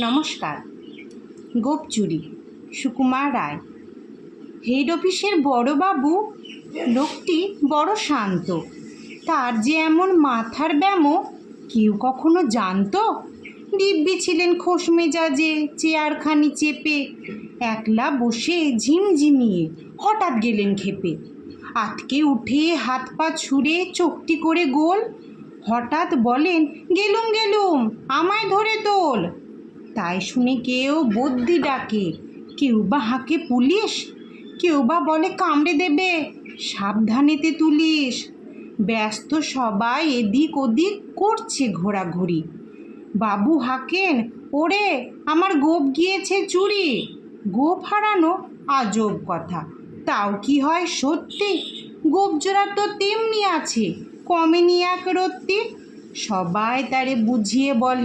নমস্কার। গোপ চুরি, সুকুমার রায়। হেড অফিসের বড়বাবু লোকটি বড় শান্ত। তার যে এমন মাথার ব্যামো কেউ কখনো জানতো? দিব্যি ছিলেন খোশ মেজাজে, চেয়ারখানি চেপে একলা বসে ঝিমঝিমিয়ে। হঠাৎ গেলেন ক্ষেপে, আটকে উঠে হাত পা ছুঁড়ে চোখটি করে গোল। হঠাৎ বলেন, গেলুম গেলুম, আমায় ধরে তোল। তাই শুনে কেউ বদ্যি ডাকে, কেউ বা হাঁকে পুলিশ, কেউ বা বলে কামড়ে দেবে, সাবধানেতে তুলিস। ব্যস্ত সবাই এদিক ওদিক করছে ঘোরাঘুরি। বাবু হাঁকেন, ওরে আমার গোপ গিয়েছে চুরি। গোপ হারানো আজব কথা, তাও কি হয় সত্যি? গোপ জোড়া তো তেমনি আছে, কমেনি এক রত্তি। সবাই তারে বুঝিয়ে বলে,